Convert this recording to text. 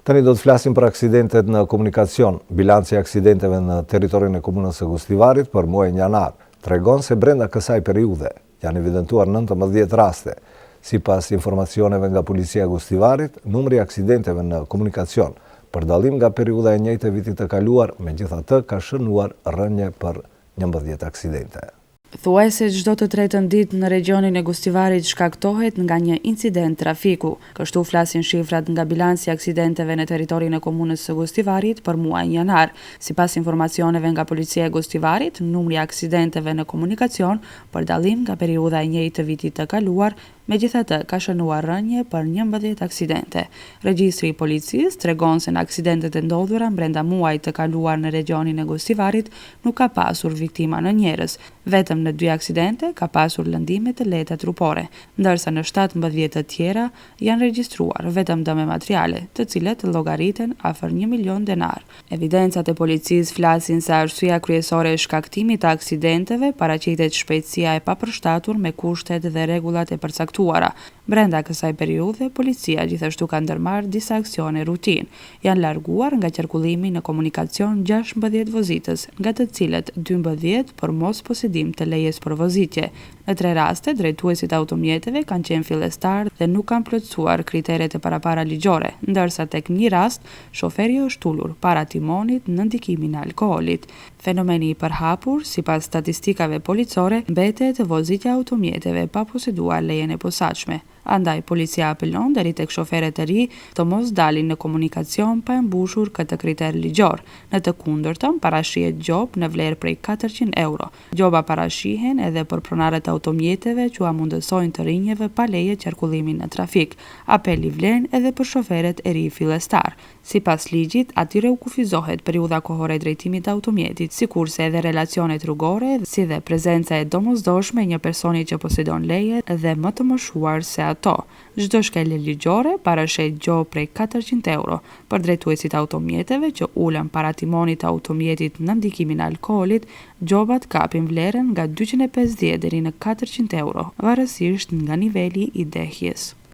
Tani do të flasim për aksidentet në komunikacion. Bilanci i aksidenteve në territorin e komunës së Gostivarit për muajin janar tregon se brenda kësaj periudhe janë evidentuar 19 raste. Sipas informacioneve nga Policia e Gostivarit, numri i aksidenteve në komunikacion për dallim nga periudha e njëjtë e vitit të kaluar, megjithatë ka shënuar rënje për 11 aksidente. Thuajse çdo të tretën ditë në regionin e Gostivarit shkaktohet nga një incident trafiku. Kështu flasin shifrat nga bilanci i aksidenteve në territorin e komunës së Gostivarit për muajin janar. Sipas informacioneve nga Policia e Gostivarit, numri i aksidenteve në komunikacion për dallim nga periudha e njëjtë të vitit të kaluar, megjithatë ka shënuar rënje për 11 aksidente. Regjistri i policisë tregon se në aksidentet e ndodhura brenda muajit të kaluar në regionin e Gostivarit nuk ka pasur viktima në njerëz. Vetëm në 2 aksidente ka pasur lëndime të lehta trupore, ndërsa në 17 të tjera janë regjistruar vetëm dëme materiale, të cilat llogariten afër 1 milion denar. Evidencat e policisë flasin se arsyeja kryesore e shkaktimit të aksidenteve paraqitet shpejtësia e papërshtatur me kushtet dhe rregullat e përcaktuara. Brenda kësaj periudhe, policia gjithashtu ka ndërmarrë disa aksione rutinë. Janë larguar nga qarkullimi në komunikacion 16 vozitës, nga të cilët 12 për mos posedim të lejes për vozitje. Në 3 raste, drejtuesit e automjeteve kanë qenë fillestar dhe nuk kanë plotësuar kriteret e parapara ligjore, ndërsa tek një rast, shoferi është ulur para timonit në ndikimin e alkoolit. Fenomeni i përhapur, sipas statistikave policore, mbetet vozitja e automjeteve pa poseduar lejen e posaçme. Andaj, policia apelon deri tek shoferët e ri të mos dalin në komunikacion pa e mbushur këtë kriter ligjor. Në të kundërtën, parashihet gjobë në vlerë prej 400 euro. Gjoba parashihen edhe për pronarët e automjeteve që a mundësojnë të rinjeve pa leje qarkullimin në trafik. Apeli vlen edhe për shoferët e ri fillestar. Sipas ligjit, atyre u kufizohet periudha kohore e drejtimit të automjetit, sikurse edhe relacionet rrugore, si dhe prezenca e domosdoshme e një personi që posedon leje dhe më të moshuar se ato. Çdo shkelje ligjore parashet gjobë prej 400 euro. Për drejtuesit automjeteve që ulën para timonit të automjetit në ndikimin e alkoolit, gjobat kapin vlerën nga 250 deri në 400 euro, varësisht nga niveli i dehjes.